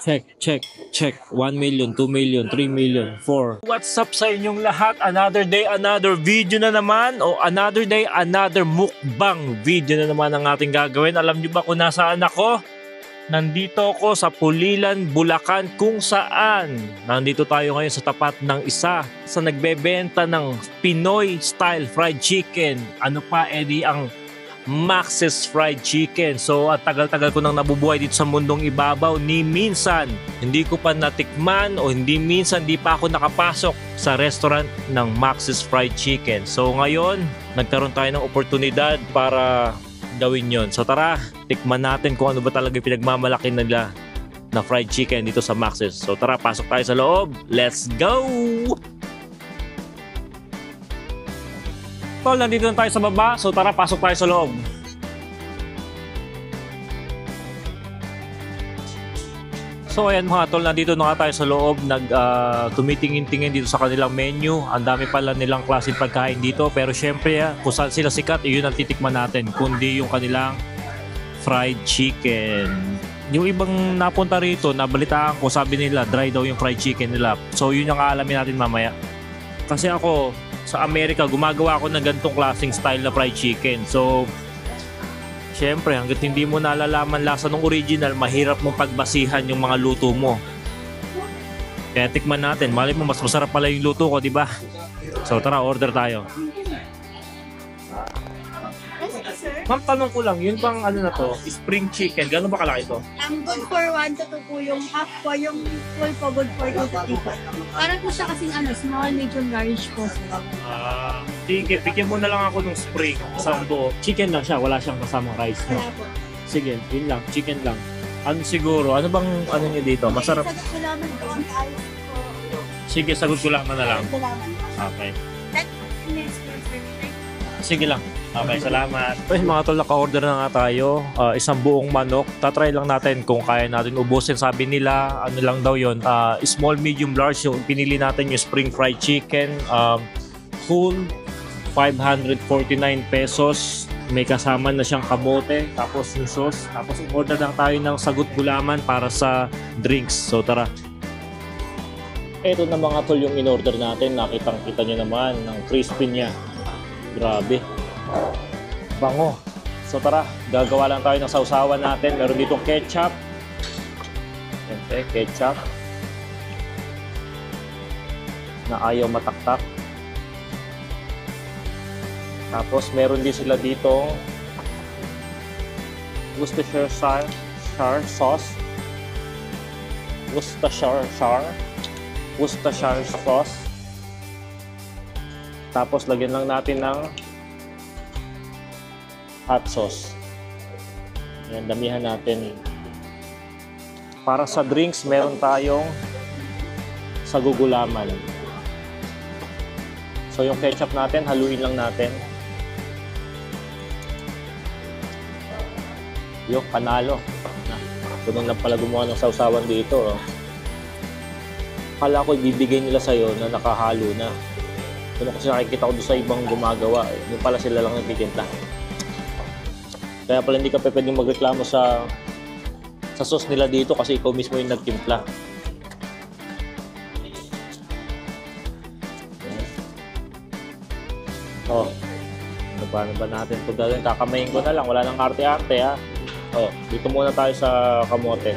Check, check, check. 1 million, 2 million, 3 million, 4. What's up sa inyong lahat? Another day, another video na naman. O another day, another mukbang video na naman ang ating gagawin. Alam nyo ba kung nasaan ako? Nandito ako sa Pulilan, Bulacan, kung saan nandito tayo ngayon sa tapat ng isa sa nagbebenta ng Pinoy style fried chicken. Ano pa, Eddie, ang Max's Fried Chicken. So at tagal-tagal ko nang nabubuhay dito sa mundong ibabaw, ni minsan hindi ko pa natikman o hindi pa ako nakapasok sa restaurant ng Max's Fried Chicken. So ngayon, nagkaroon tayo ng oportunidad para gawin yon. So tara, tikman natin kung ano ba talaga yung pinagmamalaki nila na fried chicken dito sa Max's. So tara, pasok tayo sa loob. Let's go! Tol, nandito na tayo sa baba. So tara, pasok tayo sa loob. So ayan mga tol, nandito na tayo sa loob. Tumitingin-tingin dito sa kanilang menu. Ang dami pala nilang klaseng pagkain dito. Pero syempre, kung saan sila sikat, yun ang titikman natin. Kundi yung kanilang fried chicken. Yung ibang napunta rito, nabalitaan ko, sabi nila, dry daw yung fried chicken nila. So yun yung aalamin natin mamaya. Kasi ako, sa Amerika, gumagawa ako ng ganitong klaseng style na fried chicken. So, syempre, hanggat hindi mo nalalaman lasa ng original, mahirap mong pagbasihan yung mga luto mo. Kaya tikman natin. Malay mo, mas masarap pala yung luto ko, di ba? So, tara, order tayo. Ma'am, tanong ko lang, yun bang ano na to, spring chicken, gano'n ba kalaki to? Good for 1 to 2 po, yung half po, yung full po, good for 2 to 3 po. Parang po siya kasing small, medium, large po. Sige, bigyan mo na lang ako ng spring, isang buo. Chicken lang siya, wala siyang kasamang rice. No? Wala po. Sige, yun lang, chicken lang. Ano siguro, ano bang ano niya dito? Masarap. Sagot ko naman po ang ayos po. Sige, sagot ko lang na lang. Salamat. Okay. That next for Sige lang. Okay, salamat. Okay, mga tol, naka-order na nga tayo. Isang buong manok. Tatry lang natin kung kaya natin ubusin. Sabi nila, ano lang daw yun, small, medium, large. Yung pinili natin yung spring fried chicken. Full, 549 pesos. May kasama na siyang kamote. Tapos yung sauce. Tapos order lang tayo ng sagut gulaman para sa drinks. So tara. Ito na mga tol yung in-order natin. Nakitang-kita nyo naman ng crispy niya. Grabe. Bango. So tara, gagawa lang tayo ng sausawan natin. Meron ditong ketchup. Siyempre, ketchup. Na ayaw mataktak. Tapos meron din sila ditong Worcestershire sauce. Worcestershire sauce. Tapos lagyan lang natin ng hot sauce. Ayan, damihan natin. Para sa drinks, meron tayong sagugulaman. So yung ketchup natin, haluin lang natin. Yung panalo. Tunong lang pala gumawa ng sausawan dito. Oh. Akala ko ibibigay nila sa'yo na nakahalo na. Ano kasi nakikita ko doon sa ibang gumagawa. Yung pala sila lang nagtitinta. Kaya pala hindi ka pwedeng magreklamo sa sauce nila dito kasi ikaw mismo yung nagtimpla. Oh, ano ba natin ito gagawin? Kakamayin ko na lang. Wala nang arte-arte ha. Oh, dito muna tayo sa kamote.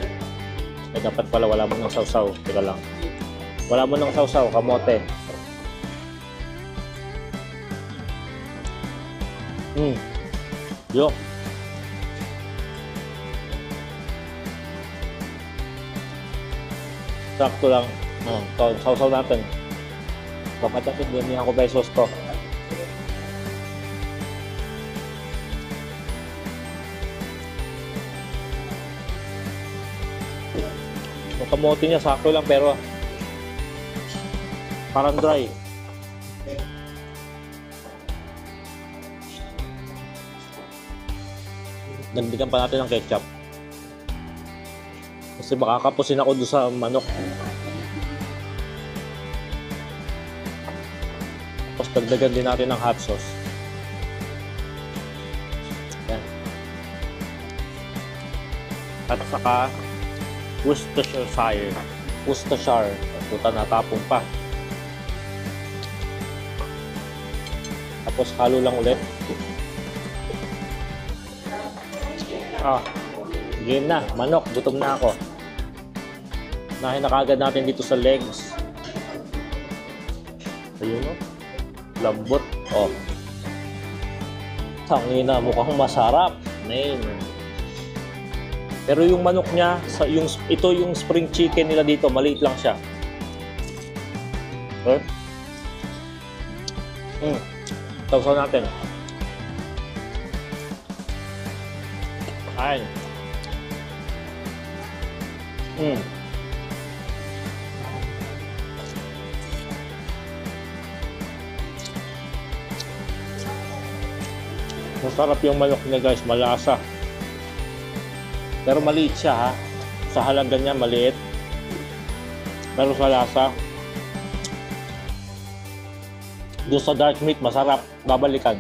Ay, dapat pala wala mo ng sausaw. Teka lang. Wala mo ng sausaw, kamote. Yo. Sakto lang. Sausaw natin. Bakit natin din ako ba sauce to? Yung kamote niya sakto lang pero parang dry. Dagdagan pa natin ng ketchup. Kasi baka kapusin ako doon sa manok. Tapos dagdagan din natin ng hot sauce. Yan. At saka Worcestershire. Worcestershire. Puta, natapong pa. Tapos halo lang ulit. Game na. Manok. Gutom na ako. Nahin na kagad natin dito sa legs. Ayun o. Lambot. Tangina, mukhang masarap. Man. Pero yung manok niya, ito yung spring chicken nila dito, maliit lang siya. Okay? Tawsaw natin. Ayan. Masarap yung manok niya guys, malasa. Pero maliit siya ha. Sa halaga niya maliit. Pero sa lasa, doon sa dark meat masarap. Babalikan.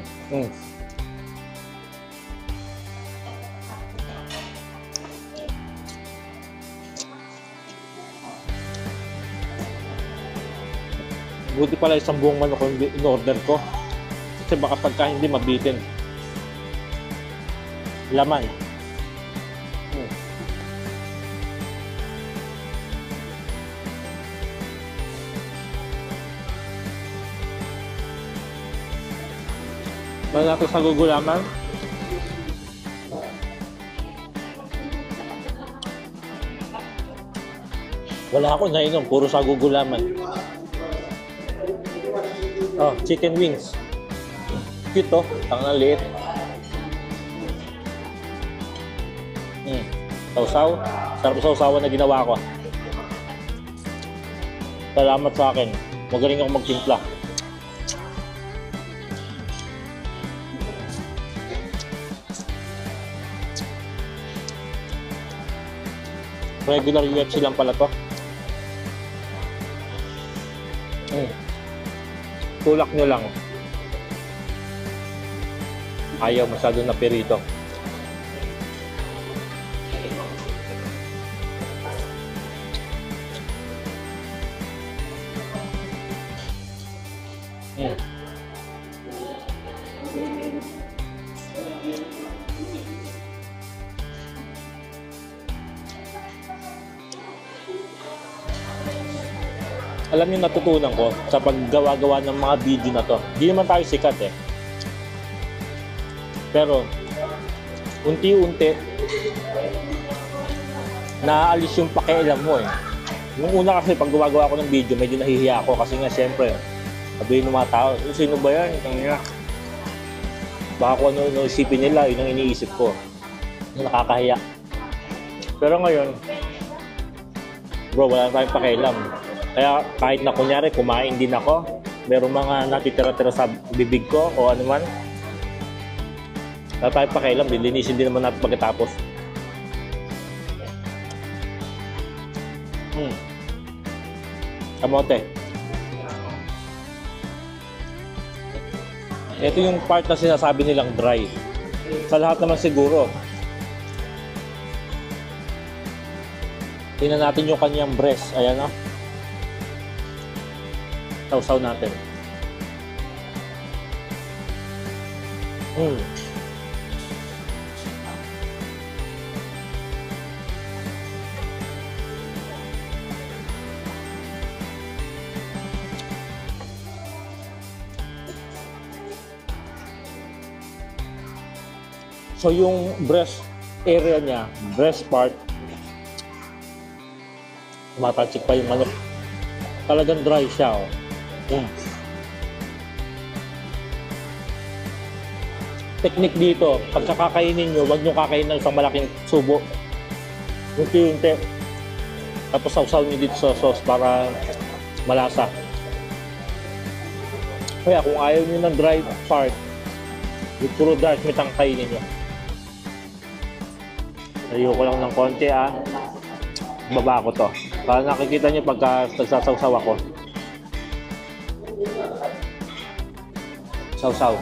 Buti pala isang buong manok yung in-order ko. Kasi baka pagka hindi mabitin. Laman. Malaki sa gugulaman. Wala ako nainom, puro sa gugulaman. Chicken wings. Cute to, tangang liit. Sausaw. Sarap sausawan na ginawa ko. Salamat sa akin. Magaling ako magtimpla. Regular UFC lang pala to. Tulak nyo lang. Ayaw masyado na perito. Alam niyo, natutunan ko sa paggawa-gawa ng mga video na to. Hindi naman tayo sikat eh. Pero, unti-unti, naaalis yung pakialam mo eh. Nung una kasi pag gawa-gawa ko ng video, medyo nahihiya ako kasi nga siyempre, sabihin ng mga tao, sino ba yan? Baka kung ano isipin nila, yun ang iniisip ko. Nakakahiya. Pero ngayon, bro, wala tayong pakialam. Kaya kahit na kunyari kumain din ako, merong mga natitira-tira sa bibig ko o ano man, wala tayong pakialam, lilinisin din naman natin pagkatapos. Kamote. Ito yung part na sinasabi nilang dry. Sa lahat naman siguro. Tingnan natin yung kanyang breast. Ayan o. Sausaw natin. So yung breast area niya, breast part, matansik pa yung manok. Talagang dry siya. Technique dito, pagka kakainin nyo, huwag nyo kakainin ng isang malaking subo. Unti-unti. Tapos sausaw nyo dito sa sauce para malasa. Kaya kung ayaw nyo ng dry part, yung puro dark meat ang kainin nyo. Layo ko lang ng konti baba ko to. Para nakikita nyo pagka nagsasawsaw ako. Sausaw.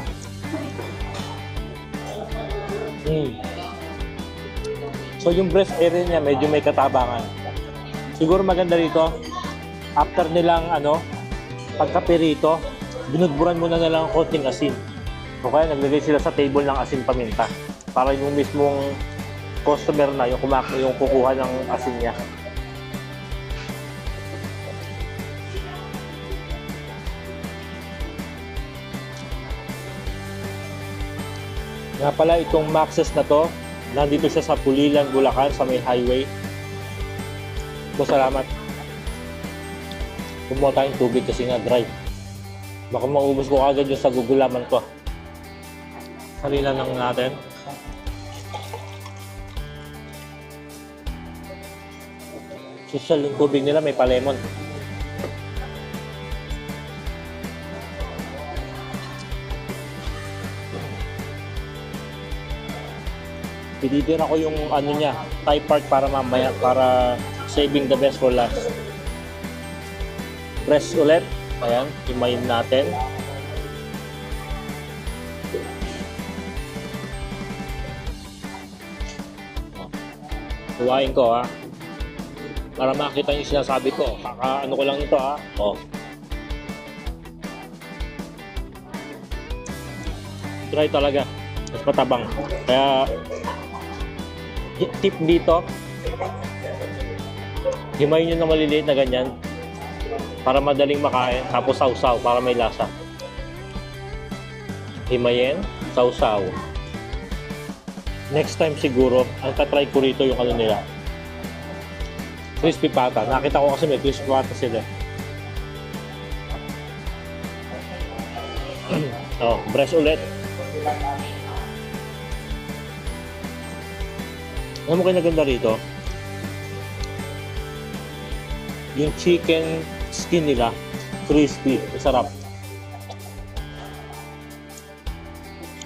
So yung breast area niya medyo may katabangan. Siguro maganda rito, after nilang pagkapirito, binudburan muna na lang ang konting asin. O kaya naglagay sila sa table ng asin paminta para yung mismong customer na yung kukuha ng asin niya. Nga pala itong Maxes na to, nandito siya sa Pulilan, Bulacan, sa may highway. So, salamat. Kumuha tayong tubig kasi nga dry. Baka maubos ko agad yung sa gugulaman ko. Salina lang natin. Social yung tubig nila, may palemon. Pinitira ko yung niya, Thai part para mamaya, para saving the best for last. Press ulit. Ayan, himayin natin. Huwain ko para makita yung sinasabi ko. Kakaano ko lang ito Dry talaga. Mas matabang. Kaya tip dito, himayin nyo na maliliit na ganyan para madaling makain, tapos sausaw para may lasa. Himayin, sausaw. Next time siguro, ang tatry ko rito yung nila, crispy pata. Nakita ko kasi may crispy pata sila. Breast ulit. Ano mo kinaganda rito? Yung chicken skin nila, crispy, masarap.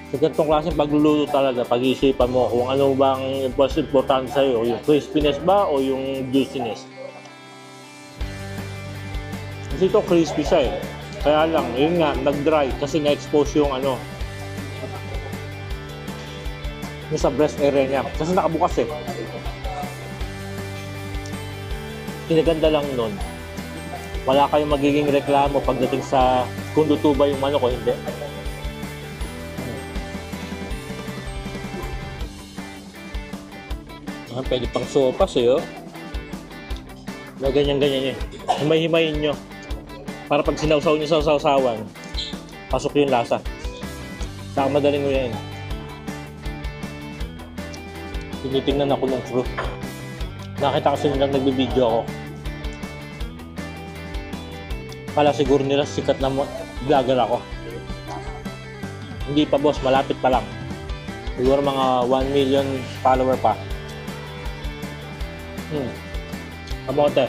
Sa ganitong klaseng pagluluto talaga, pag-iisipan mo kung ano bang mas importante sa'yo, yung crispiness ba o yung juiciness. Kasi ito crispy siya Kaya lang, yun nga, nag-dry kasi na-expose yung yung sa breast area niya. Kasi nakabukas Kinaganda lang nun, wala kayong magiging reklamo pagdating sa kung luto ba yung manok o hindi. Pwede pang sopas na ganyan-ganyan Himay-himayin nyo para pag sinawsaw nyo sa sawsawan, pasok yung lasa. Saka madaling mo yan. Tinitingnan ako ng crew. Nakita kasi nilang nagbibideo ako. Kala siguro nila sikat na vlogger ako. Hindi pa boss, malapit pa lang. Siguro mga 1 million follower pa. Kamote.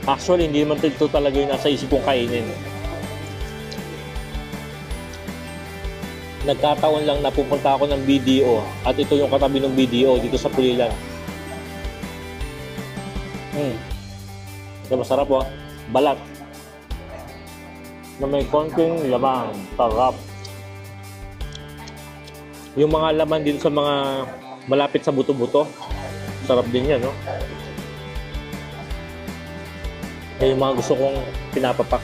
Actually, hindi naman ito talaga yung nasa isip kong kainin. Nagkataon lang na pupunta ako ng BDO at ito yung katabi ng BDO dito sa Pulilan. Ito masarap balat na may konting lamang, sarap. Yung mga laman dito sa mga malapit sa buto-buto, sarap din yan Yan yung mga gusto kong pinapapak.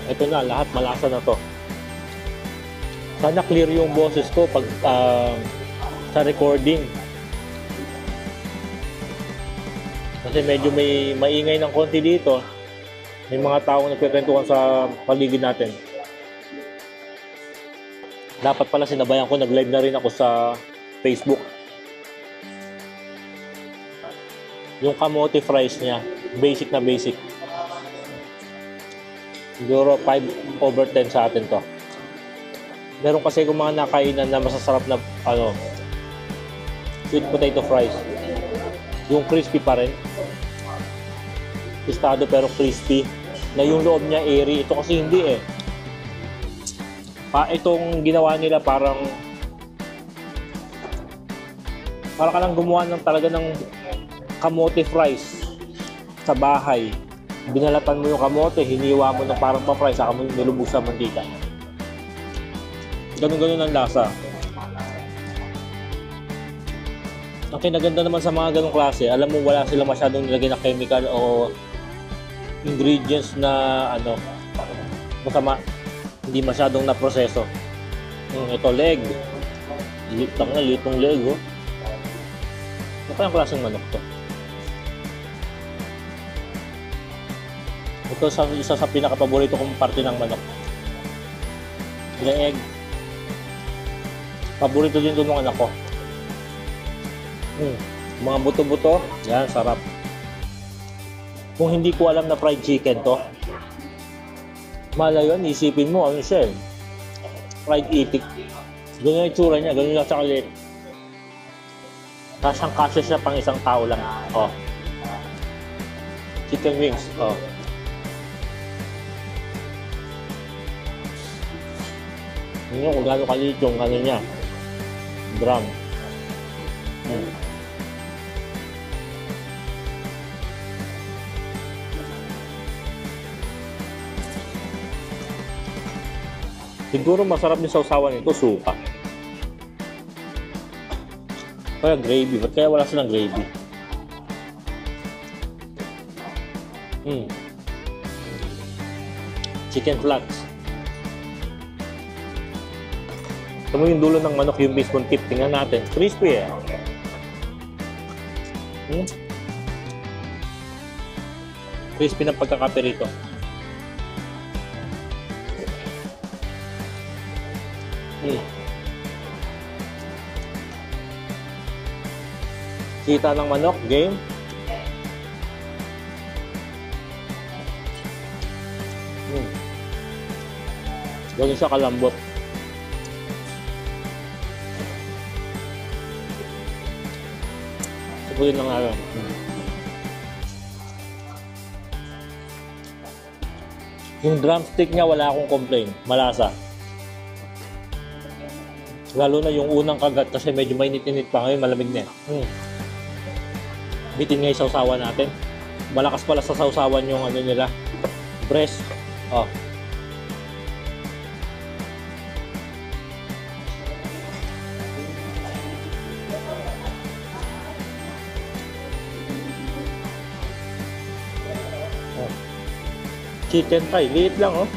Ito na, lahat malasa na to. Sana clear yung boses ko pag sa recording. Kasi medyo may maingay ng konti dito. May mga taong nagkikwentuhan sa paligid natin. Dapat pala sinabayan ko, nag-live na rin ako sa Facebook. Yung kamote fries niya, basic na basic. Siguro 5/10 sa atin to. Meron kasi kung mga nakainan na masasarap na sweet potato fries. Yung crispy pa rin. Tostado pero crispy. Na yung loob niya airy. Ito kasi hindi itong ginawa nila parang ka lang gumawa talaga ng kamote fries sa bahay. Binalatan mo yung kamote, hiniwa mo ng parang pa-fry, saka mo nilubog sa mantika. Ganun-ganun ang lasa. Ang kinaganda naman sa mga ganung klase, alam mo wala silang masyadong nilagay na chemical o ingredients na ano, masama. Hindi masyadong na-proseso. Ito leg. Litong leg, oh. Ano kayang klaseng manok to? Ito isa sa pinaka-paborito kong parte ng manok. Leg. Paborito din ito ng anak ko. Mga buto-buto, yan, sarap. Kung hindi ko alam na fried chicken to, mala yun, isipin mo, ano siya eh, fried itik. Ganun yung itsura niya, ganun lang siya kalit. Kasyang-kasya siya pang isang tao lang. Oh. Chicken wings, oh. Yun kung gano'n kalit yung ano niya, drum. Siguro masarap din sa usawan nito, suka. Kaya gravy, ba't kaya wala silang gravy? Chicken flakes. Ito mo yung dulo ng manok, yung mismong tip. Tingnan natin. Crispy eh. Crispy ng pagkakaperito. Kita ng manok, game. Ganun siya kalambot. Subuhin lang natin. Yung drumstick niya wala akong complain. Malasa. Lalo na yung unang kagat kasi medyo mainit-init pa ngayon, malamig na. Bitin nga yung sausawan natin. Malakas pala sa sausawan yung ano nila. Breast. Oh. Chicken thigh, liit lang oh.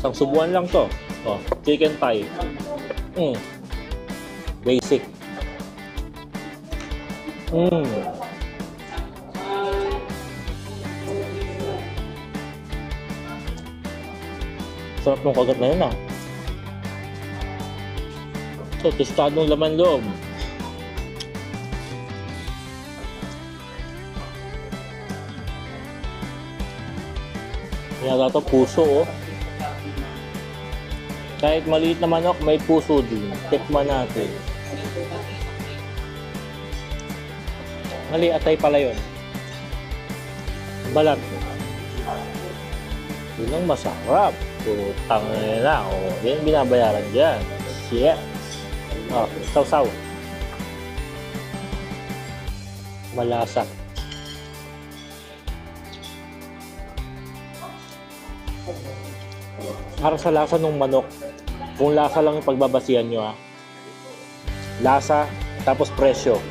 Isang subuan lang to. Oh, chicken thigh. Basic. Sarap ng kagat na yun ah. So, tostadong laman loob. Kaya ito puso oh. Kahit maliit na manok, may puso din. Tikman natin. Mali, atay pala yun. Balat. Yun ang masarap. Putang na. Oh, yan binabayaran dyan. Shit. Oh, saw-saw. Malasa. Para sa lasa ng manok, kung lasa lang yung pagbabasihan nyo ha, lasa, tapos presyo,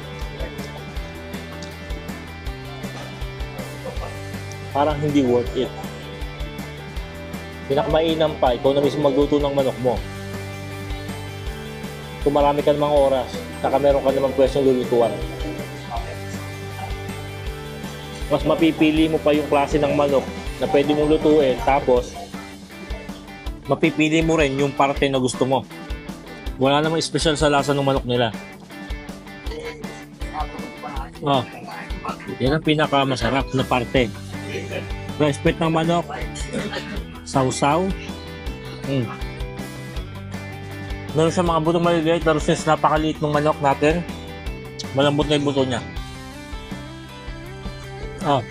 parang hindi worth it. Pinakamainam pa, ikaw na mismo magluto ng manok mo. Kung marami ka namang oras, saka meron ka namang pwestong lulutuan, mas mapipili mo pa yung klase ng manok na pwede mong lutuin, tapos mapipili mo rin yung parte na gusto mo. Wala namang special sa lasa ng manok nila. Oh, yan ang pinakamasarap na parte. Respect ng manok, sausaw. Meron siya mga butong maliliit, pero since napakaliit ng manok natin, malambot na yung buto niya. Oh,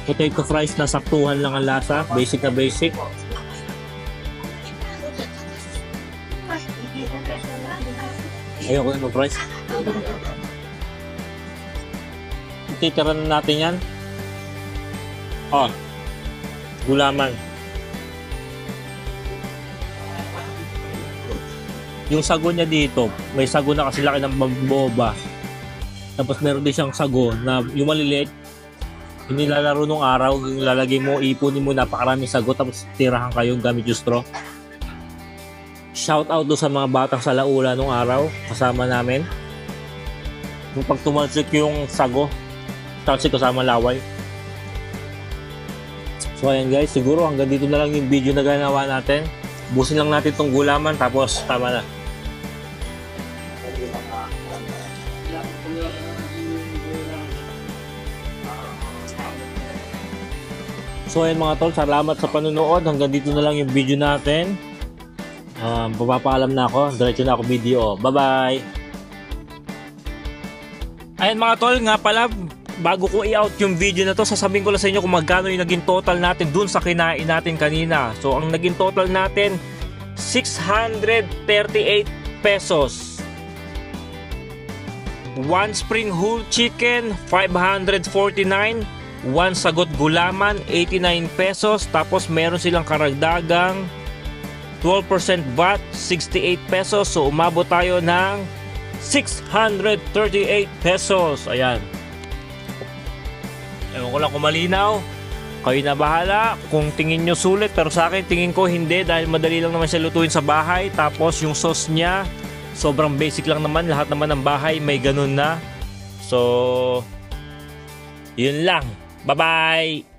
potato fries na saktuhan lang ang lasa, basic na basic. Ayoko yung fries. titira na natin yan. Oh, gulaman. Yung sago niya dito, may sago na kasi laki ng boba. Tapos meron din siyang sago na yung maliliit, yung nilalaro nung araw, yung lalagay mo, ipunin mo, napakaraming sago, tapos tirahan kayo gamit yung straw. Shout out do sa mga batang sa Laula nung araw, kasama namin. Yung pag tumalsik yung sago, talsik kasama laway. So ayan guys, siguro hanggang dito na lang yung video na ganawa natin. Busin lang natin tong gulaman, tapos tama na. So ayan mga tol, salamat sa panunood. Hanggang dito na lang yung video natin. Papapaalam na ako. Diretso na ako video. Bye-bye! Ayan mga tol, nga pala, bago ko i-out yung video na to, sasabihin ko lang sa inyo kung magkano yung naging total natin dun sa kinain natin kanina. So ang naging total natin, 638 pesos. 1 spring whole chicken, 549. 1 sagot gulaman, 89 pesos. Tapos meron silang karagdagang 12% VAT, 68 pesos. So umabot tayo ng 638 pesos. Ayan. Ewan ko lang kung malinaw. Kayo na bahala kung tingin nyo sulit. Pero sa akin tingin ko hindi, dahil madali lang naman siya lutuin sa bahay. Tapos yung sauce niya, sobrang basic lang naman. Lahat naman ng bahay may ganun na. So yun lang. Bye-bye!